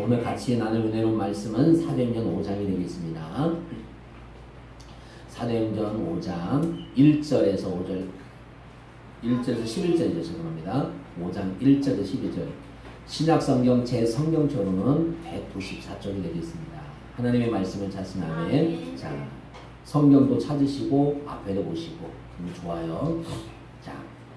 오늘 같이 나눌 은혜로운 말씀은 사도행전 5장이 되겠습니다. 사도행전 5장 1절에서 5절, 1절에서 11절이죠. 죄송합니다. 5장 1절에서 12절. 신약성경 제 성경처로는 194쪽이 되겠습니다. 하나님의 말씀을 찾으시면 자, 성경도 찾으시고 앞에도 보시고 좋아요. 자,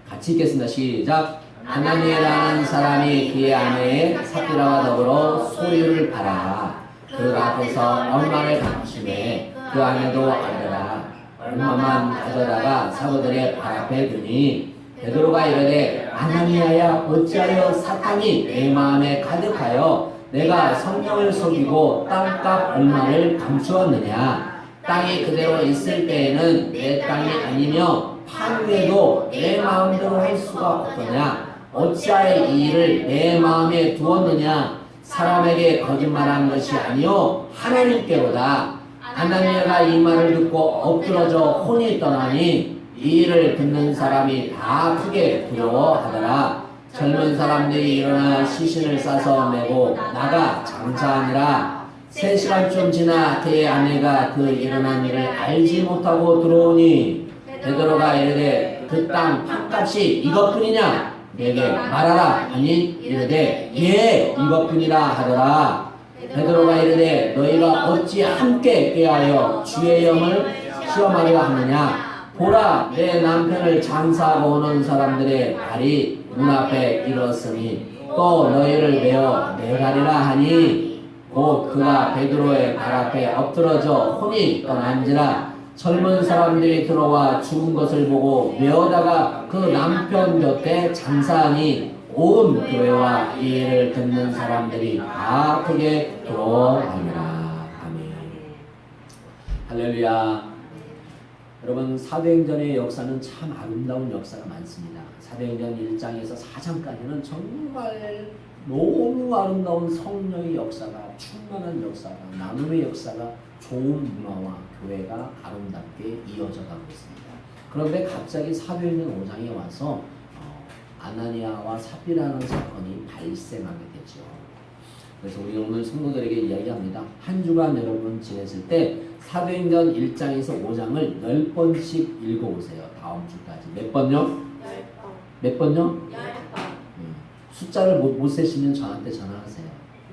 같이 읽겠습니다. 시작. 아나니아라는 사람이 그의 아내 삽비라와 더불어 소유를 팔아 그 앞에서 얼마를 감추매 그 아내도 알더라. 얼마만 가져다가 사도들의 발 앞에 두니 베드로가 이르되 아나니아야 어찌하여 사탄이 내 마음에 가득하여 내가 성령을 속이고 땅값 얼마를 감추었느냐. 땅이 그대로 있을 때에는 내 땅이 아니며 판후에도 내 마음대로 할 수가 없더냐. 어찌하여 이 일을 내 마음에 두었느냐. 사람에게 거짓말한 것이 아니요 하나님께로다. 아나니아가 이 말을 듣고 엎드러져 혼이 떠나니 이 일을 듣는 사람이 다 크게 두려워하더라. 젊은 사람들이 일어나 시신을 싸서 메고 나가 장사하니라. 3시간쯤 지나 그의 아내가 그 일어난 일을 알지 못하고 들어오니 베드로가 이르되 그 땅 판값이 이것뿐이냐 내게 말하라 하니 이르되 예 이것뿐이라 하더라. 베드로가 이르되 너희가 어찌 함께 꾀하여 주의 영을 시험하려 하느냐. 보라 내 남편을 장사하고 오는 사람들의 발이 문 앞에 일었으니 또 너희를 메어 내가리라 하니 곧 그가 베드로의 발 앞에 엎드러져 혼이 떠난지라. 젊은 사람들이 들어와 죽은 것을 보고 메어다가 그 남편 곁에 장사하니 온 교회와 이 일을 듣는 사람들이 다 크게 부러워하니라. 아멘. 할렐루야. 여러분 사도행전의 역사는 참 아름다운 역사가 많습니다. 사도행전 1장에서 4장까지는 정말 너무 아름다운 성령의 역사가 충만한 역사가 나눔의 역사가 좋은 문화와 교회가 아름답게 이어져 가고 있습니다. 그런데 갑자기 사도행전 5장에 와서 아나니아와 삽비라는 사건이 발생하게 되죠. 그래서 우리 오늘 성도들에게 이야기합니다. 한 주간 여러분 지냈을 때 사도행전 1장에서 5장을 10번씩 읽어보세요. 다음 주까지. 몇 번요? 10번. 몇 번요? 10번. 숫자를 못 세시면 저한테 전화하세요.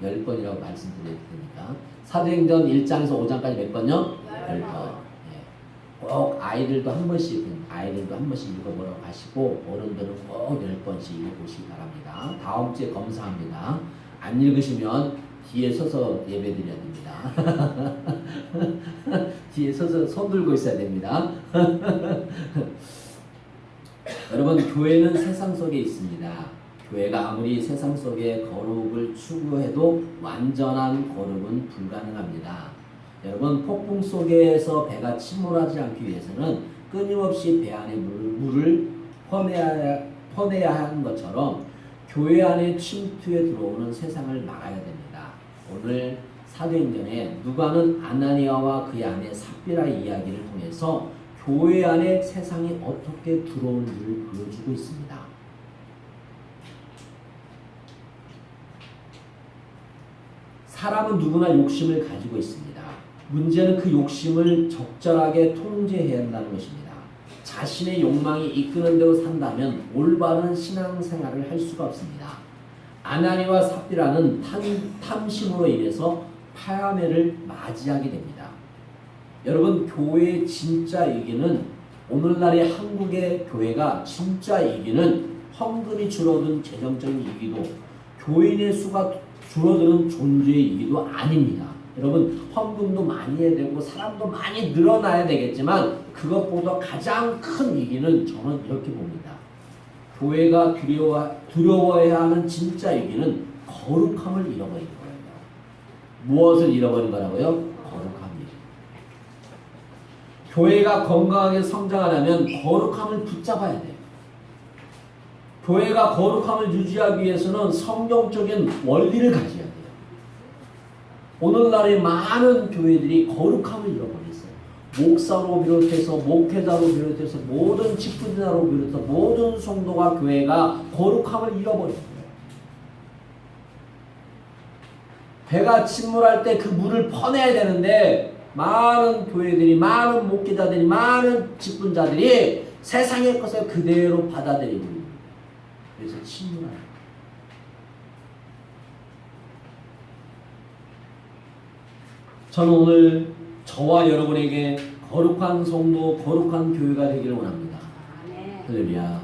10번이라고 말씀드릴 테니까. 사도행전 1장에서 5장까지 몇 번요? 10번. 꼭 아이들도 한 번씩 읽어보라고 하시고 어른들은 꼭 10번씩 읽어보시기 바랍니다. 다음 주에 검사합니다. 안 읽으시면 뒤에 서서 예배 드려야 됩니다. 뒤에 서서 손 들고 있어야 됩니다. 여러분 교회는 세상 속에 있습니다. 교회가 아무리 세상 속에 거룩을 추구해도 완전한 거룩은 불가능합니다. 여러분 폭풍 속에서 배가 침몰하지 않기 위해서는 끊임없이 배 안에 물을 퍼내야 하는 것처럼 교회 안에 침투해 들어오는 세상을 막아야 됩니다. 오늘 사도행전에 누가는 아나니아와 그의 아내 삽비라의 이야기를 통해서 교회 안에 세상이 어떻게 들어오는지를 보여주고 있습니다. 사람은 누구나 욕심을 가지고 있습니다. 문제는 그 욕심을 적절하게 통제해야 한다는 것입니다. 자신의 욕망이 이끄는 대로 산다면 올바른 신앙생활을 할 수가 없습니다. 아나니아와 삽비라는 탐심으로 인해서 파야매를 맞이하게 됩니다. 여러분 교회의 진짜 이기는 오늘날의 한국의 교회가 진짜 이기는 헌금이 줄어든 재정적인 이기도 교인의 수가 줄어드는 존재의 이기도 아닙니다. 여러분 헌금도 많이 해야 되고 사람도 많이 늘어나야 되겠지만 그것보다 가장 큰 위기는 저는 이렇게 봅니다. 교회가 두려워해야 하는 진짜 위기는 거룩함을 잃어버린 거예요. 무엇을 잃어버린 거라고요? 거룩함이에요. 교회가 건강하게 성장하려면 거룩함을 붙잡아야 돼요. 교회가 거룩함을 유지하기 위해서는 성경적인 원리를 가져야 돼요. 오늘날의 많은 교회들이 거룩함을 잃어버렸어요. 목사로 비롯해서 목회자로 비롯해서 모든 직분자로 비롯해서 모든 성도가 교회가 거룩함을 잃어버린 거예요. 배가 침몰할 때 그 물을 퍼내야 되는데 많은 교회들이, 많은 목회자들이, 많은 직분자들이 세상의 것을 그대로 받아들이고 있는 거예요. 그래서 침몰하는 거예요. 저는 오늘 저와 여러분에게 거룩한 성도, 거룩한 교회가 되기를 원합니다. 할렐루야.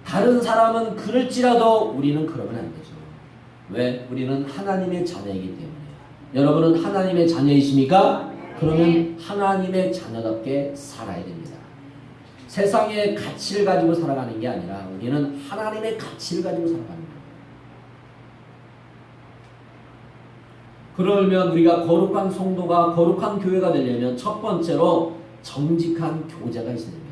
다른 사람은 그럴지라도 우리는 그러면 안 되죠. 왜? 우리는 하나님의 자녀이기 때문에. 여러분은 하나님의 자녀이십니까? 그러면 하나님의 자녀답게 살아야 됩니다. 세상의 가치를 가지고 살아가는 게 아니라 우리는 하나님의 가치를 가지고 살아가는 거예요. 그러면 우리가 거룩한 성도가, 거룩한 교회가 되려면 첫 번째로 정직한 교제가 있어야 됩니다.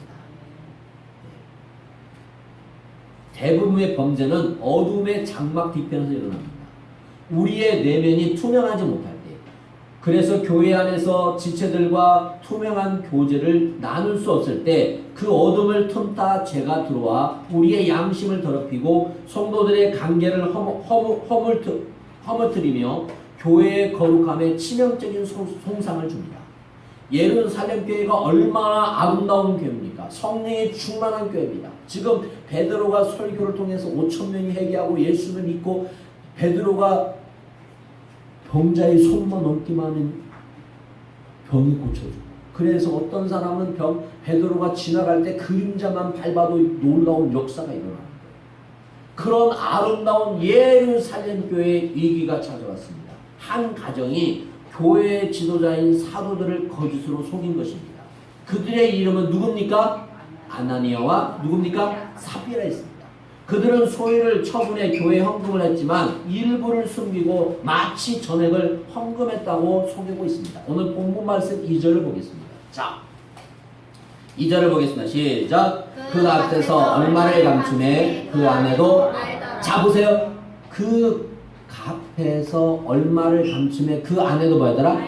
대부분의 범죄는 어둠의 장막 뒤편에서 일어납니다. 우리의 내면이 투명하지 못할 때, 그래서 교회 안에서 지체들과 투명한 교제를 나눌 수 없을 때 그 어둠을 틈타 죄가 들어와 우리의 양심을 더럽히고 성도들의 관계를 허물뜨리며 교회의 거룩함에 치명적인 손상을 줍니다. 예루살렘 교회가 얼마나 아름다운 교회입니까? 성령이 충만한 교회입니다. 지금 베드로가 설교를 통해서 5,000명이 회개하고 예수를 믿고, 베드로가 병자의 손만 얹기만 하면 병이 고쳐지고, 그래서 어떤 사람은 베드로가 지나갈 때 그림자만 밟아도 놀라운 역사가 일어나는 거예요. 그런 아름다운 예루살렘 교회의 위기가 찾아왔습니다. 한 가정이 교회의 지도자인 사도들을 거짓으로 속인 것입니다. 그들의 이름은 누굽니까? 아나니아와 누굽니까? 삽비라였습니다. 그들은 소유를 처분해 교회에 헌금을 했지만 일부를 숨기고 마치 전액을 헌금했다고 속이고 있습니다. 오늘 본문 말씀 2절을 보겠습니다. 자, 2절을 보겠습니다. 시작. 그 앞에서 얼마를 감추매 그 안에도, 자 보세요. 그 앞에서 얼마를 감추매 그 안에도 뭐하더라?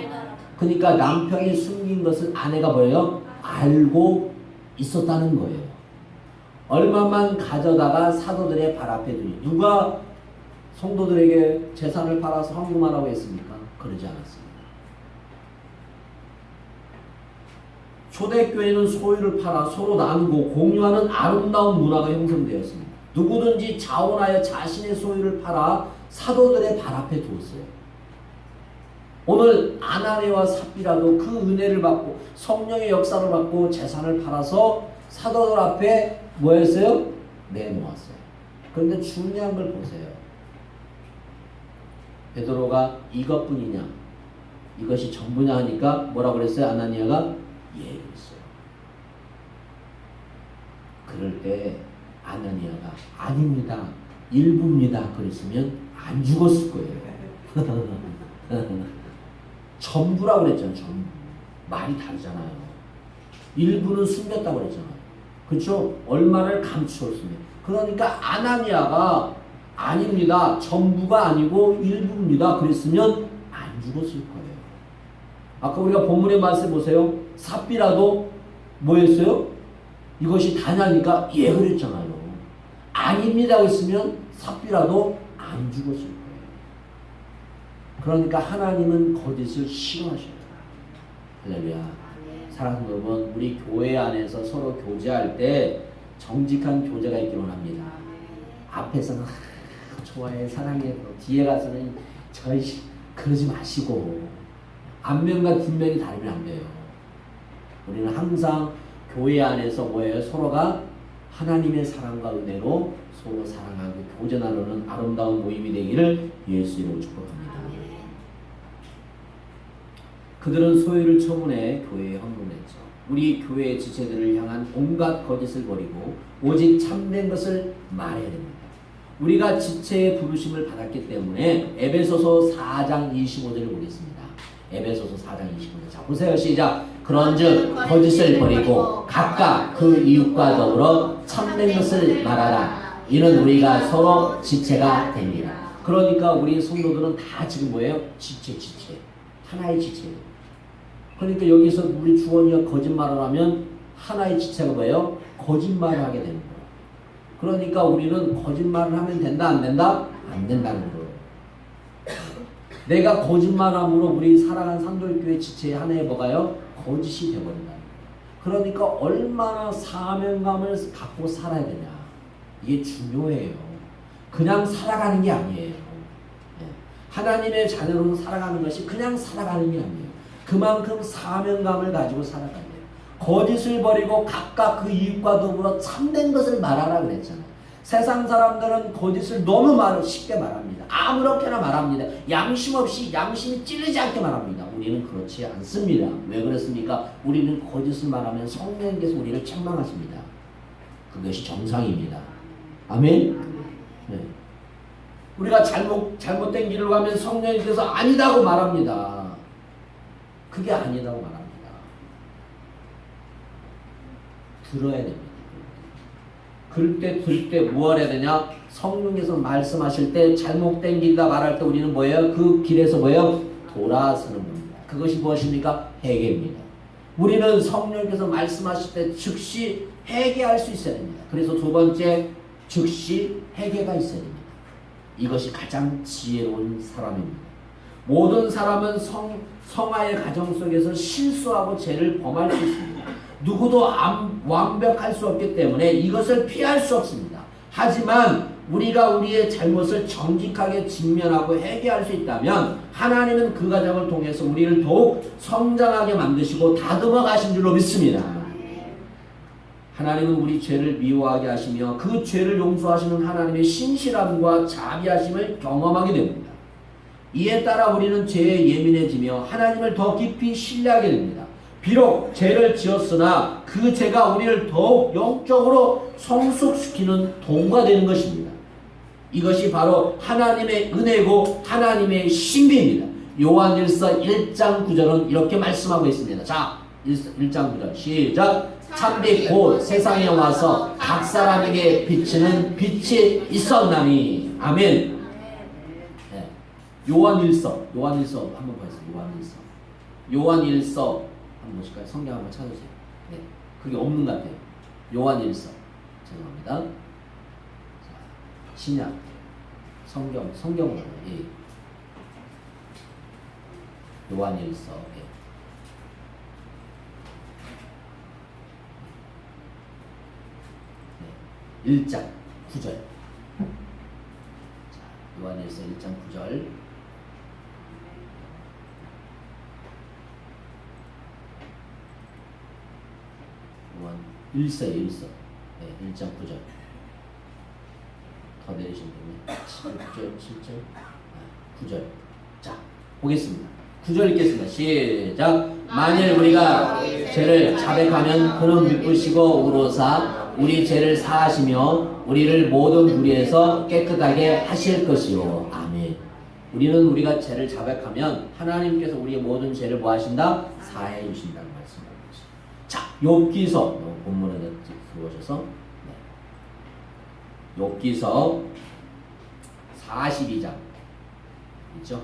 그러니까 남편이 숨긴 것을 아내가 뭐예요? 알고 있었다는 거예요. 얼마만 가져다가 사도들의 발 앞에 두니, 누가 성도들에게 재산을 팔아서 헌금하라고 했습니까? 그러지 않았습니다. 초대교회는 소유를 팔아 서로 나누고 공유하는 아름다운 문화가 형성되었습니다. 누구든지 자원하여 자신의 소유를 팔아 사도들의 발 앞에 두었어요. 오늘 아나니아와 삽비라도 그 은혜를 받고 성령의 역사를 받고 재산을 팔아서 사도들 앞에 뭐 했어요? 내놓았어요. 그런데 중요한 걸 보세요. 베드로가 이것뿐이냐, 이것이 전부냐 하니까 뭐라고 그랬어요? 아나니아가 예 그랬어요. 그럴 때 아나니아가 아닙니다, 일부입니다 그랬으면 안 죽었을 거예요. 전부라고 그랬잖아요. 전부. 말이 다르잖아요. 일부는 숨겼다고 그랬잖아요. 그렇죠? 얼마를 감추었습니다. 그러니까 아나니아가 아닙니다, 전부가 아니고 일부입니다 그랬으면 안 죽었을 거예요. 아까 우리가 본문의 말씀 보세요. 삽비라도 뭐 했어요? 이것이 다냐니까 예 그랬잖아요. 아닙니다 했으면 삽비라도 안 죽었을 거예요. 그러니까 하나님은 거짓을 싫어하셔요. 할렐루야. 사랑하는 여러분, 우리 교회 안에서 서로 교제할 때 정직한 교제가 있기를 원합니다. 앞에서는 좋아해, 사랑해, 뒤에 가서는 그러지 마시고, 앞면과 뒷면이 다르면 안 돼요. 우리는 항상 교회 안에서 뭐예요? 서로가 하나님의 사랑과 은혜로 서로 사랑하고 교제 나누는 아름다운 모임이 되기를 예수 이름으로 축복합니다. 그들은 소유를 처분해 교회에 헌금했죠. 우리 교회의 지체들을 향한 온갖 거짓을 버리고 오직 참된 것을 말해야 됩니다. 우리가 지체의 부르심을 받았기 때문에 에베소서 4장 25절을 보겠습니다. 에베소서 4장 25절. 자, 보세요. 시작. 그런즉 거짓을 버리고 각각 그 이웃과 더불어 참된 것을 말하라. 이는 우리가 서로 지체가 됩니다. 그러니까 우리 성도들은 다 지금 뭐예요? 지체. 하나의 지체예요. 그러니까 여기서 우리 주원이가 거짓말을 하면 하나의 지체가 뭐예요? 거짓말을 하게 되는 거예요. 그러니까 우리는 거짓말을 하면 된다, 안 된다? 안 된다는 거예요. 내가 거짓말함으로 우리 살아간 산돌교회 지체의 하나의 뭐가요? 거짓이 되어버린다. 그러니까 얼마나 사명감을 갖고 살아야 되냐. 이게 중요해요. 그냥 살아가는 게 아니에요. 하나님의 자녀로 살아가는 것이 그냥 살아가는 게 아니에요. 그만큼 사명감을 가지고 살아가야 돼요. 거짓을 버리고 각각 그 이웃과 더불어 참된 것을 말하라 그랬잖아요. 세상 사람들은 거짓을 너무 쉽게 말합니다. 아무렇게나 말합니다. 양심 없이 양심이 찔리지 않게 말합니다. 우리는 그렇지 않습니다. 왜 그렇습니까? 우리는 거짓을 말하면 성령께서 우리를 책망하십니다. 그것이 정상입니다. 아멘? 네. 우리가 잘못된 길을 가면 성령께서 아니다고 말합니다. 그게 아니다고 말합니다. 들어야 됩니다. 들 때 뭐 해야 되냐? 성령께서 말씀하실 때 잘못된 길이다 말할 때 우리는 뭐예요? 그 길에서 뭐예요? 돌아서는 겁니다. 그것이 무엇입니까? 회개입니다. 우리는 성령께서 말씀하실 때 즉시 회개할 수 있어야 됩니다. 그래서 두 번째, 즉시 회개가 있어야 됩니다. 이것이 가장 지혜로운 사람입니다. 모든 사람은 성화의 가정 속에서 실수하고 죄를 범할 수 있습니다. 누구도 완벽할 수 없기 때문에 이것을 피할 수 없습니다. 하지만 우리가 우리의 잘못을 정직하게 직면하고 회개할 수 있다면 하나님은 그 과정을 통해서 우리를 더욱 성장하게 만드시고 다듬어 가신 줄로 믿습니다. 하나님은 우리 죄를 미워하게 하시며 그 죄를 용서하시는 하나님의 신실함과 자비하심을 경험하게 됩니다. 이에 따라 우리는 죄에 예민해지며 하나님을 더 깊이 신뢰하게 됩니다. 비록 죄를 지었으나 그 죄가 우리를 더욱 영적으로 성숙시키는 도구가 되는 것입니다. 이것이 바로 하나님의 은혜고 하나님의 신비입니다. 요한일서 1장 9절은 이렇게 말씀하고 있습니다. 자, 1장 9절 시작. 참빛 곧 세상에 와서 각 사람에게 비치는 빛이 있었나니. 아멘. 네. 요한일서 한번 보겠습니다. 요한일서 한번 보실까요? 성경 한번 찾으세요. 네, 그게 없는 것 같아요. 요한일서 죄송합니다. 신약 성경으로 예. 요한일서 예. 1장 9절. 자, 요한일서 1장 9절. 일서에 일서. 네, 1장 9절. 더 내리시면 됩니다. 6절, 7절, 9절. 자, 보겠습니다. 9절 읽겠습니다. 시작. 만일 우리가 죄를 자백하면 그는 미쁘시고 의로사 우리 죄를 사하시며 우리를 모든 불의에서 깨끗하게 하실 것이요. 아멘. 우리가 죄를 자백하면 하나님께서 우리의 모든 죄를 뭐 하신다? 사해 주신다는 말씀입니다. 자, 욥기서 본문에 들어오셔서 욥기서 42장 있죠?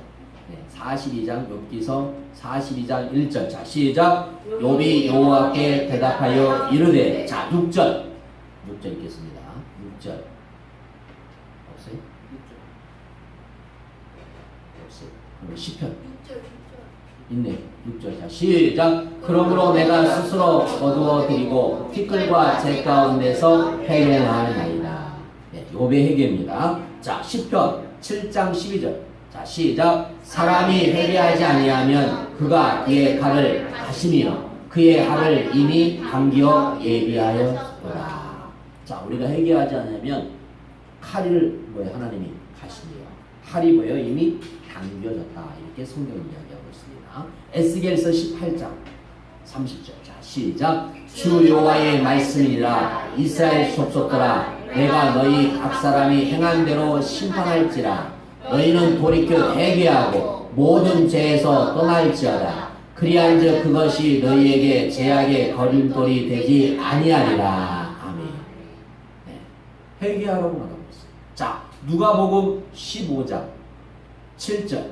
네, 42장 욥기서 42장 1절. 자, 시작. 욥이 여호와께 대답하여 이르되. 자, 6절 읽겠습니다. 6절 없어요? 6절 없어요. 그럼 10편 있네. 6절. 자, 시작. 그러므로 내가 스스로 거두어 드리고 티끌과 재 가운데서 회개하나이다. 네, 욥의 회개입니다. 자, 10편 7장 12절. 자, 시작. 사람이 회개하지 아니하면 그가 그의 칼을 가시며 그의 칼을 이미 감기어 예비하였더라. 자, 우리가 회개하지 않으면 칼을 뭐예요? 하나님이 가시네요. 칼이 뭐예요? 이미 당겨졌다. 이렇게 성경이 이야기하고 있습니다. 에스겔서 18장 30절. 자, 시작. 주 여호와의 말씀이라 이스라엘 족속들아 내가 너희 각 사람이 행한 대로 심판할지라. 너희는 돌이켜 회개하고 모든 죄에서 떠날지어다. 그리한즉 그것이 너희에게 죄악의 거림돌이 되지 아니하리라. 아멘. 네. 회개하라고 말하고 있어요. 자, 누가복음 15장 7절.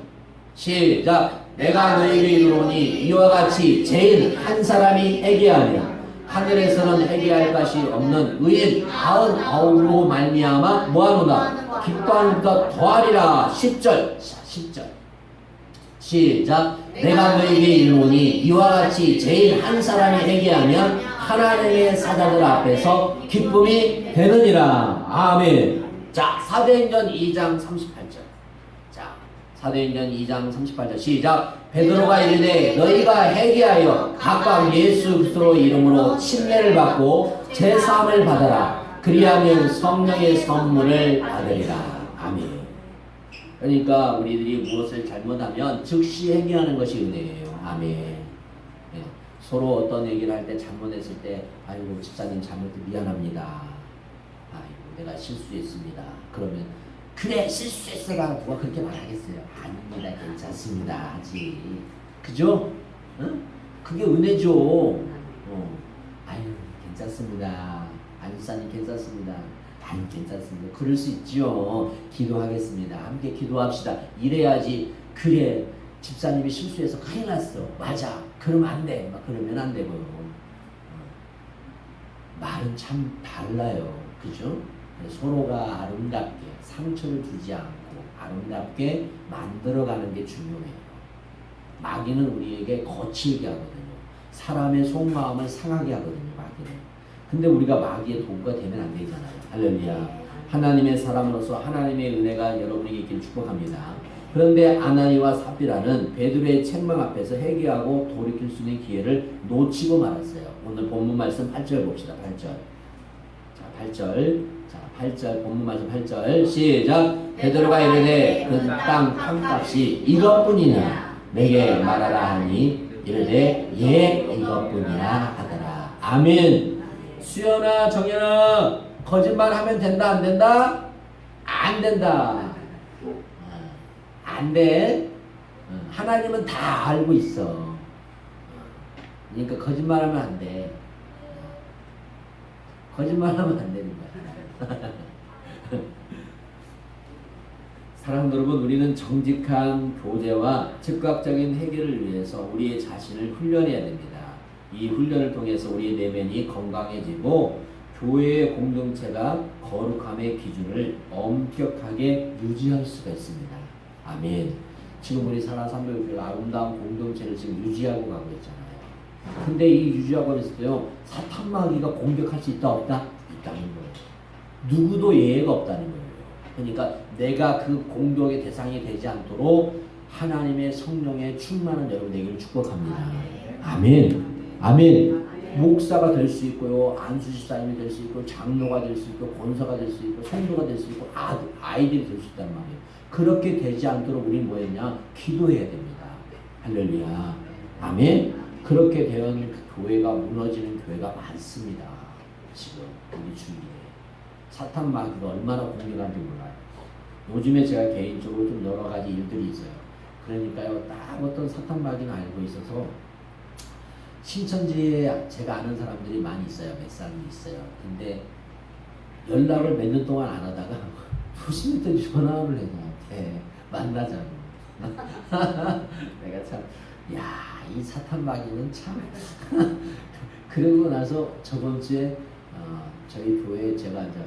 시작. 내가 너희에게 이르노니 이와 같이 죄인 한 사람이 회개하며 하늘에서는 회개할 것이 없는 의인 99로 말미암아 뭐하노다? 기뻐하는 것 더하리라. 10절. 자, 10절. 시작. 내가 너에게 이르노니 이와 같이 제일 한 사람이 회개하면 하나님의 사자들 앞에서 기쁨이 되느니라. 아멘. 자, 사도행전 2장 38절. 자, 사도행전 2장 38절 시작. 베드로가 이르되 너희가 회개하여 각각 예수 그리스도 이름으로 침례를 받고 제사함을 받아라. 그리하면 성령의 선물을 받으리라. 아멘. 그러니까 우리들이 무엇을 잘못하면 즉시 회개하는 것이 은혜예요. 아멘. 네. 서로 어떤 얘기를 할 때 잘못했을 때 아이고 집사님 잘못해 미안합니다. 아이고 내가 실수했습니다. 그러면 그래 실수했어라 누가 그렇게 말하겠어요. 아닙니다. 괜찮습니다. 하지. 그죠? 응? 그게 은혜죠. 아유 괜찮습니다. 안집사님 괜찮습니다. 아니 괜찮습니다. 그럴 수 있죠. 기도하겠습니다. 함께 기도합시다. 이래야지. 그래 집사님이 실수해서 큰일 났어. 맞아. 그러면 안 돼. 막 그러면 안 되고요. 말은 참 달라요. 그죠? 서로가 아름답게 상처를 주지 않고 아름답게 만들어가는 게 중요해요. 마귀는 우리에게 거칠게 하거든요. 사람의 속마음을 상하게 하거든요. 마귀는. 근데 우리가 마귀의 도구가 되면 안 되잖아요. 할렐루야. 하나님의 사람으로서 하나님의 은혜가 여러분에게 있기를 축복합니다. 그런데 아나니와 삽비라는 베드로의 책망 앞에서 회개하고 돌이킬 수 있는 기회를 놓치고 말았어요. 오늘 본문 말씀 8절 봅시다. 8절. 자, 8절. 자, 8절 본문 말씀 8절. 시작. 베드로가 이르되 그 땅 판값이 이것뿐이냐 내게 말하라 하니 이르되 예 이것뿐이라 하더라. 아멘. 수연아 정연아 거짓말하면 된다 안 된다? 안 된다. 안 돼. 하나님은 다 알고 있어. 그러니까 거짓말하면 안 돼. 거짓말하면 안 되는 거야. 사랑하는 여러분, 우리는 정직한 교제와 즉각적인 해결을 위해서 우리의 자신을 훈련해야 됩니다. 이 훈련을 통해서 우리의 내면이 건강해지고 교회의 공동체가 거룩함의 기준을 엄격하게 유지할 수가 있습니다. 아멘. 지금 우리 사랑삼배교회가 아름다운 공동체를 지금 유지하고 가고 있잖아요. 근데 이 유지하고 있을 때요, 사탄 마귀가 공격할 수 있다 없다? 있다는 거예요. 누구도 예외가 없다는 거예요. 그러니까 내가 그 공격의 대상이 되지 않도록 하나님의 성령의 충만한 여러분 되기를 축복합니다. 아멘. 아멘. 목사가 될 수 있고요, 안수집사님이 될 수 있고, 장로가 될 수 있고, 권사가 될 수 있고, 성도가 될 수 있고, 아이들이 될 수 있단 말이에요. 그렇게 되지 않도록 우리 뭐 했냐? 기도해야 됩니다. 할렐루야. 아멘. 그렇게 되면 그 교회가 무너지는 교회가 많습니다. 지금 우리 주위에 사탄 마귀가 얼마나 공격하는지 몰라요. 요즘에 제가 개인적으로 좀 여러 가지 일들이 있어요. 그러니까요, 딱 어떤 사탄 마귀는 알고 있어서 신천지에 제가 아는 사람들이 많이 있어요. 몇 사람이 있어요. 근데 연락을 몇 년 동안 안 하다가 수십 년 전화를 해 나한테 만나자고. 내가 참, 야, 이 사탄 마귀는 참. 그러고 나서 저번 주에 저희 교회에 제가 이제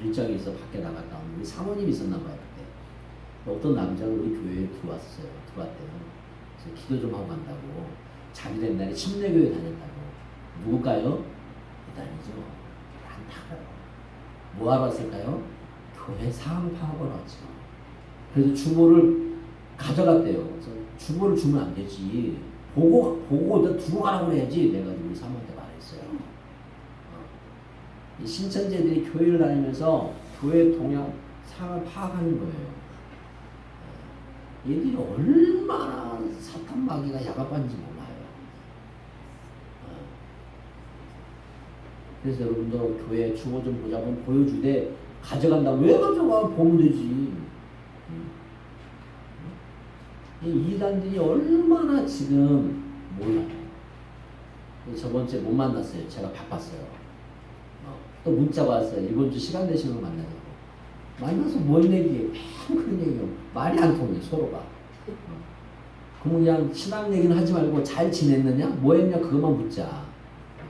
일정이 있어 밖에 나갔다 오는 우리 사모님이 있었나 봐요. 그때 어떤 남자가 우리 교회에 들어왔어요. 들어왔대요. 그래서 기도 좀 하고 간다고. 자기도 옛날에 침례교회 다녔다고. 누굴까요? 대단이죠. 많다고요. 뭐하러 왔을까요? 교회 사항 파악을 왔죠. 그래서 주보를 가져갔대요. 그래서 주보를 주면 안 되지. 보고 두고 가라고 그래야지. 내가 우리 사모한테 말했어요. 이 신천지들이 교회를 다니면서 교회 동향 상을 파악하는 거예요. 얘들이 얼마나 사탄 마귀가 야박한지 몰라요. 그래서 여러분도 교회 주보 좀 보자고 보여주되 가져간다. 왜 가져가? 보면 되지. 이 이단들이 얼마나 지금 몰라요. 저번 주에 못 만났어요. 제가 바빴어요. 또 문자가 왔어요. 이번 주 시간 되시면 만나자고. 만나서 뭔 얘기해? 그런 얘기요. 말이 안 통해 서로가. 그럼 그냥 신앙 얘기는 하지 말고 잘 지냈느냐? 뭐 했냐? 그것만 묻자.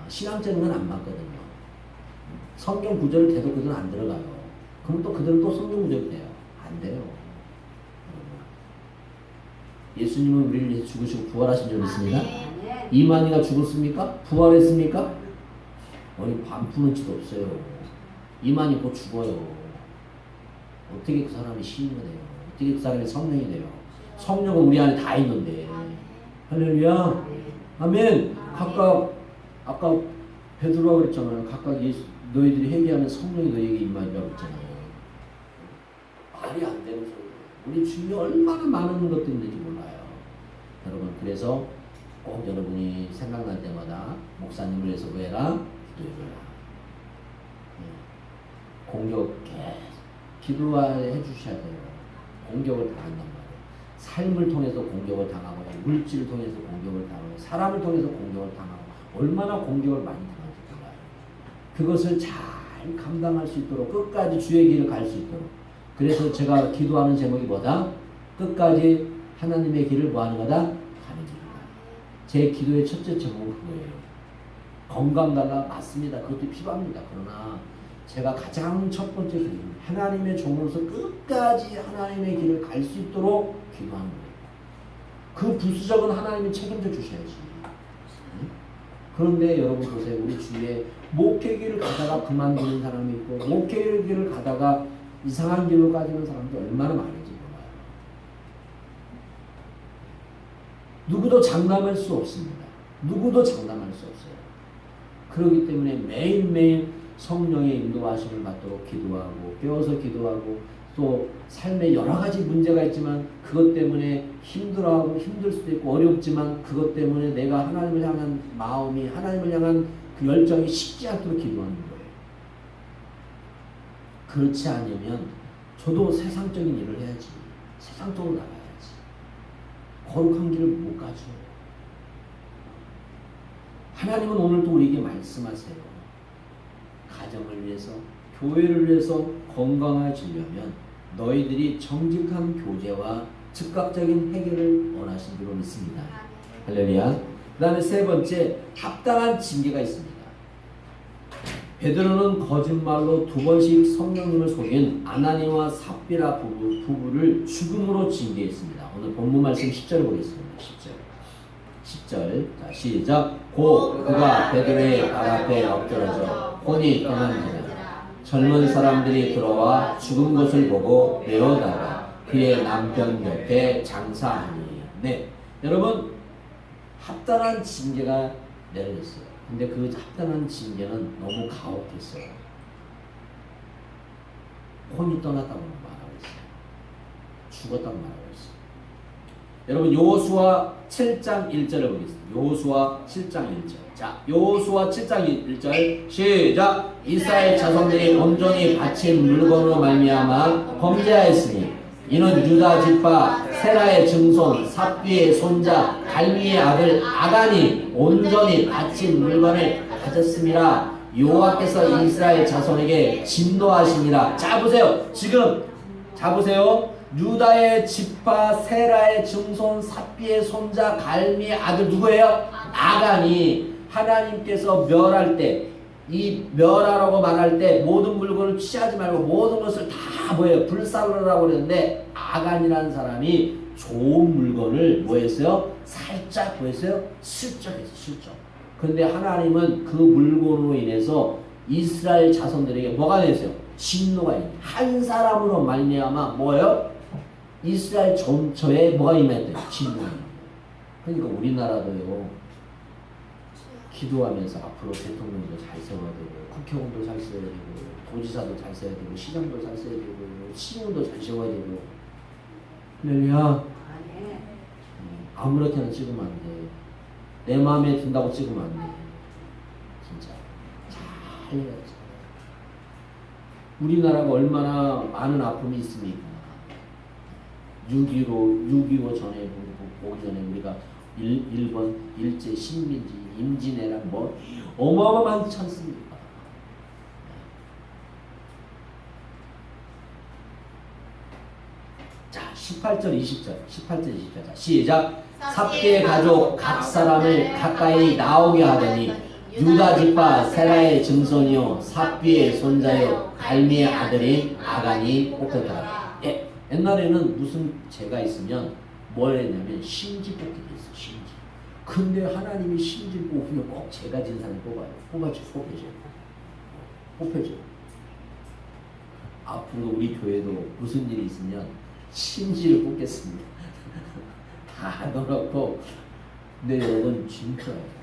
신앙적인 건 안 맞거든요. 성경 구절을 계속 그들은 안 들어가요. 그럼 또 그들은 또 성경 구절이 돼요. 안 돼요. 예수님은 우리를 위해 죽으시고 부활하신 줄 믿습니다. 이만희가 죽었습니까? 부활했습니까? 어이 반푸는 짓 없어요. 이만희 곧 죽어요. 어떻게 그 사람이 시인이 돼요? 어떻게 그 사람이 성령이 돼요? 성령은 우리 안에 다 있는데. 할렐루야. 아멘. 각각 아까 베드로가 그랬잖아요. 각각 예수 너희들이 회개하면 성령이 너희에게 임하리라고 했잖아요. 말이 안 되는 소리. 우리 주위에 얼마나 많은 것들이 있는지 몰라요. 여러분 그래서 꼭 여러분이 생각날 때마다 목사님을 위해서 구해라, 기도해라. 공격 기도해 주셔야 돼요. 공격을 당한단 말이에요. 삶을 통해서 공격을 당하고 물질을 통해서 공격을 당하고 사람을 통해서 공격을 당하고 얼마나 공격을 많이 당할지 몰라요. 그것을 잘 감당할 수 있도록 끝까지 주의 길을 갈 수 있도록. 그래서 제가 기도하는 제목이 뭐다? 끝까지 하나님의 길을 뭐하는 거다? 가는 길이다. 제 기도의 첫째 제목은 그거예요. 건강 달라 맞습니다. 그것도 필요합니다. 그러나 제가 가장 첫 번째 기도는 하나님의 종으로서 끝까지 하나님의 길을 갈 수 있도록 기도하는 거예요. 그 부수적은 하나님이 책임져 주셔야지. 그런데 여러분 보세요. 우리 주위에 목회길을 가다가 그만두는 사람이 있고 목회길을 가다가 이상한 길로 가지는 사람도 얼마나 많은지 몰라요. 누구도 장담할 수 없습니다. 누구도 장담할 수 없어요. 그렇기 때문에 매일매일 성령의 인도하심을 받도록 기도하고 깨워서 기도하고 또 삶에 여러 가지 문제가 있지만 그것 때문에 힘들어하고 힘들 수도 있고 어렵지만 그것 때문에 내가 하나님을 향한 마음이 하나님을 향한 그 열정이 식지 않도록 기도하는 거예요. 그렇지 않으면 저도 세상적인 일을 해야지. 세상적으로 나가야지. 거룩한 길을 못 가죠. 하나님은 오늘도 우리에게 말씀하세요. 가정을 위해서, 교회를 위해서 건강해지려면 너희들이 정직한 교제와 즉각적인 해결을 원하신 줄로 믿습니다. 할렐루야. 그 다음에 세 번째, 합당한 징계가 있습니다. 베드로는 거짓말로 2번씩 성령님을 속인 아나니와 삽비라 부부를 죽음으로 징계했습니다. 오늘 본문 말씀 10절 보겠습니다. 10절. 자, 시작. 곧 그가 베드로의 발 앞에 엎드러져 혼이 떠난지라. 젊은 사람들이 들어와 죽은 것을 보고 메어다가 그의 남편 곁에 장사하니. 네, 여러분 합당한 징계가 내려졌어요. 근데 그 합당한 징계는 너무 가혹했어요. 혼이 떠났다고 말하고 있어요. 죽었다고 말하고 있어요. 여러분 여호수아 7장 1절을 보겠습니다. 여호수아 7장 1절. 자, 여호수아 7장 1절 시작. 이스라엘 자손들이 온전히 바친 물건으로 말미암아 범죄하였으니 이는 유다 지파 세라의 증손 삽비의 손자 갈미의 아들 아간이 온전히 바친 물건을 가졌음이라. 여호와께서 이스라엘 자손에게 진노하시니라. 자 보세요. 지금 자 보세요. 유다의 지파 세라의 증손 삽비의 손자 갈미의 아들 누구예요? 아간이 하나님께서 멸할 때 이 멸하라고 말할 때 모든 물건을 취하지 말고 모든 것을 다 뭐예요? 불살르라고 그랬는데 아간이라는 사람이 좋은 물건을 뭐 했어요? 살짝 뭐 했어요? 슬쩍했어요. 슬쩍. 그런데 하나님은 그 물건으로 인해서 이스라엘 자손들에게 뭐가 됐어요? 진노가 있어요. 한 사람으로 말미암아 뭐예요? 이스라엘 전체에 뭐가 임했대요? 진노가. 그러니까 우리나라도요. 기도하면서 앞으로 대통령도 잘 세워야 되고 국회의원도 잘 세워야 되고 도지사도 잘 세워야 되고 시장도 잘 세워야 되고 시군도 잘 세워야 되고. 할렐루야. 아무렇게나 찍으면 안 돼. 내 마음에 든다고 찍으면 안 돼. 진짜 잘 해야지. 우리나라가 얼마나 많은 아픔이 있습니까? 6.25 전에 보기 전에 우리가 일본 일제 식민지 임진왜란 뭐 어마어마하지 않습니까? 자 18절 20절 자 시작. 삽비의 가족 각 사람을 가까이 나오게 하더니 유다 지파 세라의 증손이요 삽비의 손자요 갈미의 아들인 아간이 뽑혔다. 예, 옛날에는 무슨 죄가 있으면 뭘 했냐면 신지 뽑기도 했어. 신지. 근데 하나님이 신지 뽑으면 꼭 제가 진 사람을 뽑아요. 뽑혀줘. 앞으로 우리 교회도 무슨 일이 있으면 신지를 뽑겠습니다. 다 넣어놓고. 근데 여러분 진짜예요.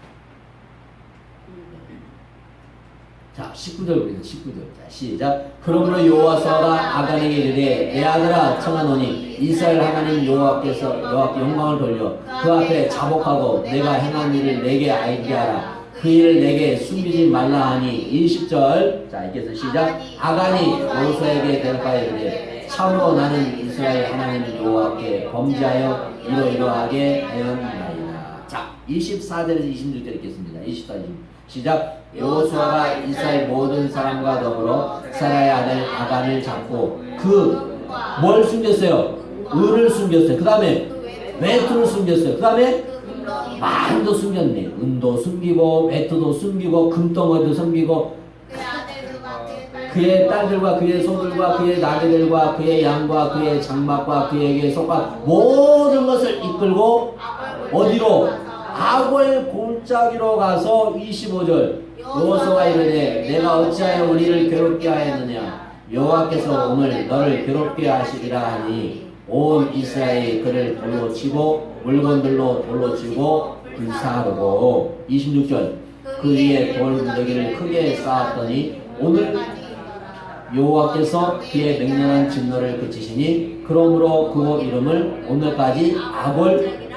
자, 19절 보겠습니다. 19절. 자, 시작. 그러므로 여호와가 아간에게 이르되 내 아들아 청하노니 이스라엘 하나님 여호와께서 영광을 돌려 그 앞에 자복하고 내가 행한 일을 내게 알게 하라. 그 일을 내게 숨기지 말라 하니 20절. 자, 이께서 시작. 아간이 여호수아에게 대답하여 이르되 참으로 나는 이스라엘 하나님 여호와께 범죄하여 이러이러하게 하였나이다. 자, 24절에서 26절 읽겠습니다. 24절 시작. 여호수아가 이스라엘 모든 사람과 더불어 사라의 아들 아간을 잡고 그 뭘 숨겼어요? 을을 숨겼어요. 그 다음에 외투를 숨겼어요. 그 다음에 만도 숨겼네. 은도 숨기고 외투도 숨기고 금덩어리도 숨기고 그의 딸들과 그의 소들과 그의 나귀들과 그의 양과 그의 장막과 그에게 속한 모든 것을 이끌고 어디로? 아골 골짜기로 가서 25절. 여호수아가 이르되 내가 어찌하여 우리를 괴롭게 하였느냐. 여호와께서 오늘 너를 괴롭게 하시리라 하니 온 이스라엘이 그를 돌로 치고 물건들로 돌로 치고 불사르고 26절. 그 위에 돌 무더기를 크게 쌓았더니 오늘 여호와께서 그의 맹렬한 진노를 그치시니 그러므로 그 이름을 오늘까지 아골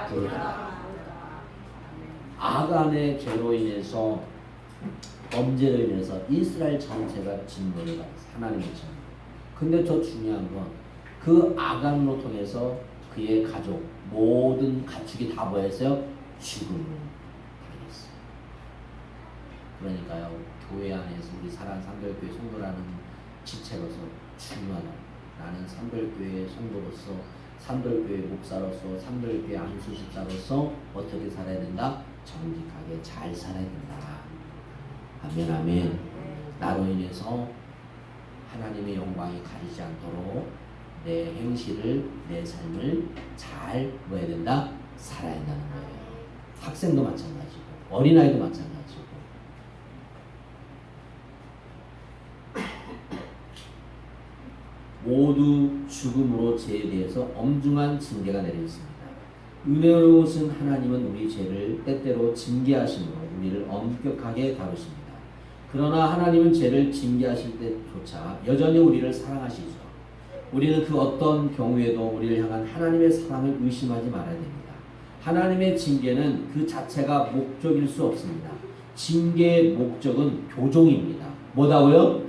부르다. 아간의 죄로 인해서 범죄로 인해서 이스라엘 전체가 진노를 받았어요. 하나님의 진노. 근데 더 중요한 건 그 아간으로 통해서 그의 가족 모든 가축이 다 뭐였어요? 죽음을 당했어요. 그러니까요, 교회 안에서 우리 사랑 산별교회 성도라는 지체로서 중요하다. 나는 산별교회 성도로서, 산별교회 목사로서, 산별교회 안수집사로서 어떻게 살아야 된다? 정직하게 잘 살아야 된다. 아멘, 아멘. 나로 인해서 하나님의 영광이 가리지 않도록 내 행실을, 내 삶을 잘 뭐 해야 된다? 살아야 한다는 거예요. 학생도 마찬가지고 어린아이도 마찬가지고. 모두 죽음으로 죄에 대해서 엄중한 징계가 내려있습니다. 은혜로우신 하나님은 우리 죄를 때때로 징계하심으로 우리를 엄격하게 다루십니다. 그러나 하나님은 죄를 징계하실 때조차 여전히 우리를 사랑하시죠. 우리는 그 어떤 경우에도 우리를 향한 하나님의 사랑을 의심하지 말아야 됩니다. 하나님의 징계는 그 자체가 목적일 수 없습니다. 징계의 목적은 교종입니다. 뭐다고요?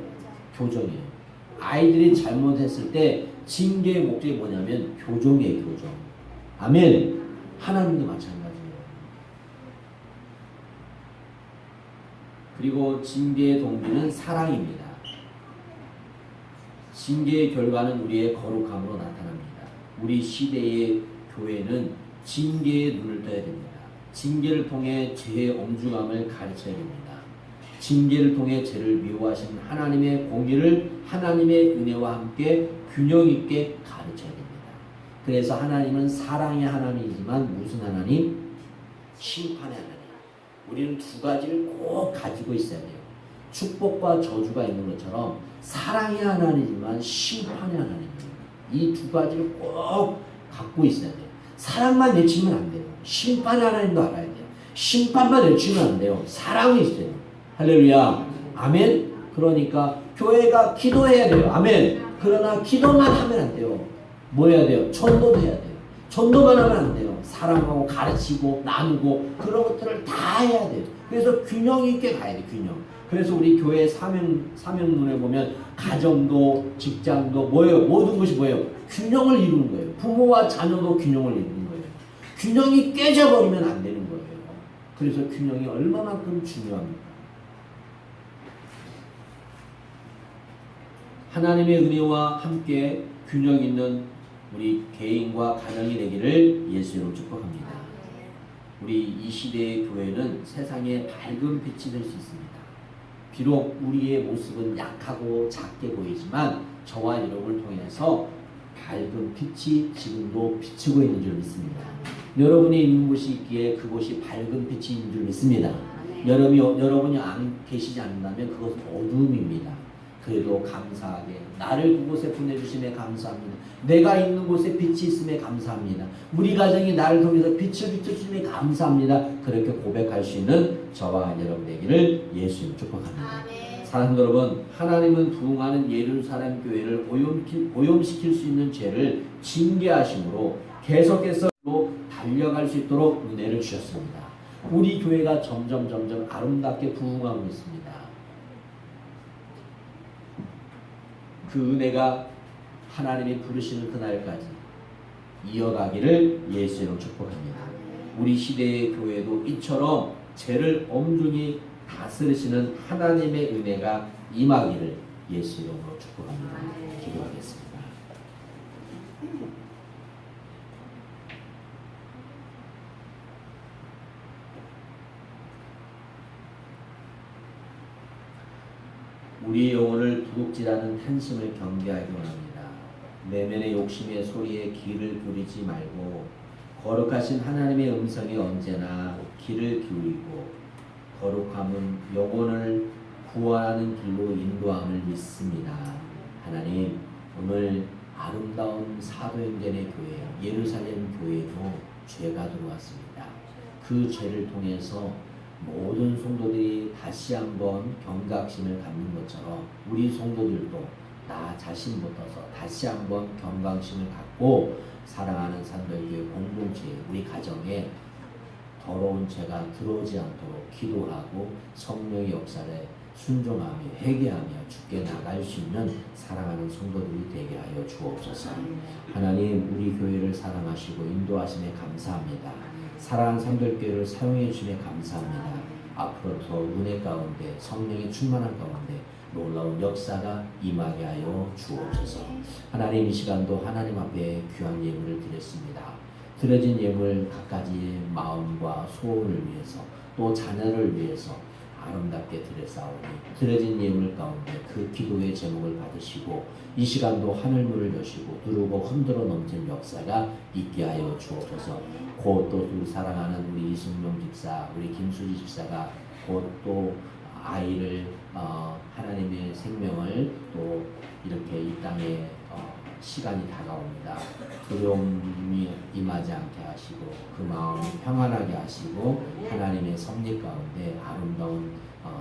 교종이에요. 아이들이 잘못했을 때 징계의 목적이 뭐냐면 교종이에요. 교종. 아멘. 하나님도 마찬가지예요. 그리고 징계의 동기는 사랑입니다. 징계의 결과는 우리의 거룩함으로 나타납니다. 우리 시대의 교회는 징계에 눈을 떠야 됩니다. 징계를 통해 죄의 엄중함을 가르쳐야 됩니다. 징계를 통해 죄를 미워하신 하나님의 공의를 하나님의 은혜와 함께 균형 있게 가르쳐야 됩니다. 그래서 하나님은 사랑의 하나님이지만 무슨 하나님? 심판의 하나님. 우리는 두 가지를 꼭 가지고 있어야 돼요. 축복과 저주가 있는 것처럼 사랑의 하나님이지만 심판의 하나님이에요. 이 두 가지를 꼭 갖고 있어야 돼요. 사랑만 내치면 안 돼요. 심판의 하나님도 알아야 돼요. 심판만 내치면 안 돼요. 사랑이 있어요. 할렐루야. 아멘. 그러니까 교회가 기도해야 돼요. 아멘. 그러나 기도만 하면 안 돼요. 뭐 해야 돼요? 전도도 해야 돼요. 전도만 하면 안 돼요. 사랑하고 가르치고 나누고 그런 것들을 다 해야 돼요. 그래서 균형 있게 가야 돼요. 균형. 그래서 우리 교회 사명론에 보면 가정도 직장도 뭐예요? 모든 것이 뭐예요? 균형을 이루는 거예요. 부모와 자녀도 균형을 이루는 거예요. 균형이 깨져버리면 안 되는 거예요. 그래서 균형이 얼마만큼 중요합니까? 하나님의 은혜와 함께 균형 있는 우리 개인과 가정이 되기를 예수로 축복합니다. 우리 이 시대의 교회는 세상의 밝은 빛이 될 수 있습니다. 비록 우리의 모습은 약하고 작게 보이지만 저와 여러분을 통해서 밝은 빛이 지금도 비추고 있는 줄 믿습니다. 여러분이 있는 곳이 있기에 그곳이 밝은 빛이 있는 줄 믿습니다. 여러분이 안 계시지 않는다면 그것은 어둠입니다. 그래도 감사하게 나를 그곳에 보내주심에 감사합니다. 내가 있는 곳에 빛이 있음에 감사합니다. 우리 가정이 나를 통해서 빛을 비춰주심에 감사합니다. 그렇게 고백할 수 있는 저와 여러분 되기를 예수님 축복합니다. 사랑하는 여러분, 하나님은 부흥하는 예루살렘 교회를 오염시킬 수 있는 죄를 징계하심으로 계속해서 달려갈 수 있도록 은혜를 주셨습니다. 우리 교회가 점점 아름답게 부흥하고 있습니다. 그 은혜가 하나님이 부르시는 그날까지 이어가기를 예수로 축복합니다. 우리 시대의 교회도 이처럼 죄를 엄중히 다스리시는 하나님의 은혜가 임하기를 예수 이름으로 축복합니다. 기도하겠습니다. 우리의 영혼을 도둑질하는 탄심을 경계하기 원합니다. 내면의 욕심의 소리에 귀를 기울이지 말고 거룩하신 하나님의 음성에 언제나 귀를 기울이고 거룩함은 영혼을 구원하는 길로 인도함을 믿습니다. 하나님, 오늘 아름다운 사도행전의 교회 예루살렘 교회도 죄가 들어왔습니다. 그 죄를 통해서 모든 성도들이 다시 한번 경각심을 갖는 것처럼 우리 성도들도 나 자신부터서 다시 한번 경각심을 갖고 사랑하는 산들교회 공동체 우리 가정에 더러운 죄가 들어오지 않도록 기도하고 성령의 역사에 순종하며 회개하며 주께 나갈 수 있는 사랑하는 성도들이 되게 하여 주옵소서. 하나님, 우리 교회를 사랑하시고 인도하심에 감사합니다. 사랑하는 산들교회를 사용해 주심에 감사합니다. 앞으로 더 은혜 가운데 성령의 충만한 가운데 놀라운 역사가 임하게 하여 주옵소서. 하나님, 이 시간도 하나님 앞에 귀한 예물을 드렸습니다. 드려진 예물 각가지의 마음과 소원을 위해서 또 자녀를 위해서 아름답게 드렸사오니 드려진 예물 가운데 그 기도의 제목을 받으시고 이 시간도 하늘문을 여시고 누르고 흔들어 넘친 역사가 있게 하여 주옵소서. 곧 또 우리 사랑하는 우리 이승용 집사, 우리 김수지 집사가 곧 또 아이를 하나님의 생명을 또 이렇게 이 땅에 시간이 다가옵니다. 두려움이 임하지 않게 하시고 그 마음이 평안하게 하시고 하나님의 섭리 가운데 아름다운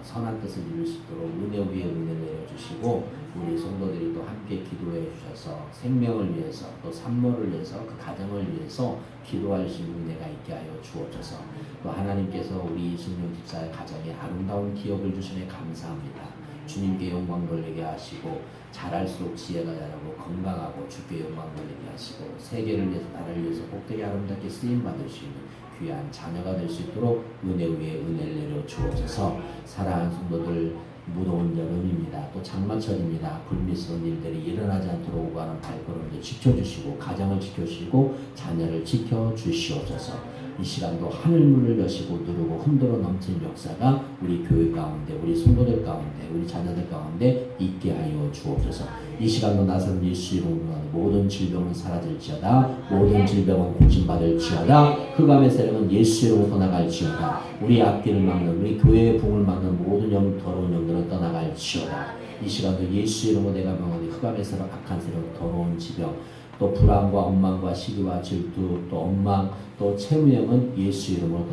선한 뜻을 이룰 수 있도록 은혜 위에 은혜를 내려주시고 우리 성도들이 또 함께 기도해 주셔서 생명을 위해서 또 산모를 위해서 그 가정을 위해서 기도할 수 있는 은혜가 있게 하여 주옵소서. 또 하나님께서 우리 이승용 집사의 가정에 아름다운 기업을 주심에 감사합니다. 주님께 영광 돌리게 하시고 자랄수록 지혜가 자라고 건강하고 주께 영광 돌리게 하시고 세계를 위해서 나라를 위해서 복되게 아름답게 쓰임받을 수 있는 귀한 자녀가 될 수 있도록 은혜 위에 은혜를 내려 주옵소서. 사랑하는 성도들, 무더운 여름입니다. 또 장마철입니다. 불미스러운 일들이 일어나지 않도록 오가는 발걸음을 지켜주시고 가정을 지켜주시고 자녀를 지켜주시옵소서. 이 시간도 하늘문을 여시고 누르고 흔들어 넘친 역사가 우리 교회 가운데 우리 성도들 가운데 우리 자녀들 가운데 있게 하여 주옵소서. 이 시간도 나선 예수 이름으로 모든 질병은 사라질지어다. 모든 질병은 고침받을지어다. 흑암의 세력은 예수 이름으로 떠나갈지어다. 우리 앞길을 막는 우리 교회의 붕을 막는 모든 더러운 영들은 떠나갈지어다. 이 시간도 예수 이름으로 내가 명하니 흑암의 세력, 악한 세력, 더러운 지병, 또 불안과 엉망과 시기와 질투, 또 엉망, 또 채무형은 예수 이름으로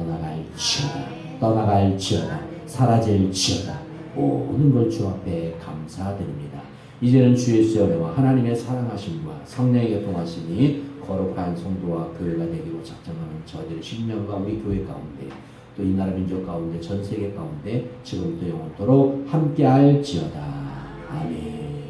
떠나갈지어다. 사라질지어다. 모든 걸 주 앞에 감사드립니다. 이제는 주 예수의 은혜와 하나님의 사랑하심과 성령의 교통하심이 거룩한 성도와 교회가 되기로 작정하는 저희들의 신령과 우리 교회 가운데 또 이 나라 민족 가운데 전 세계 가운데 지금부터 영원토록 함께할지어다. 아멘.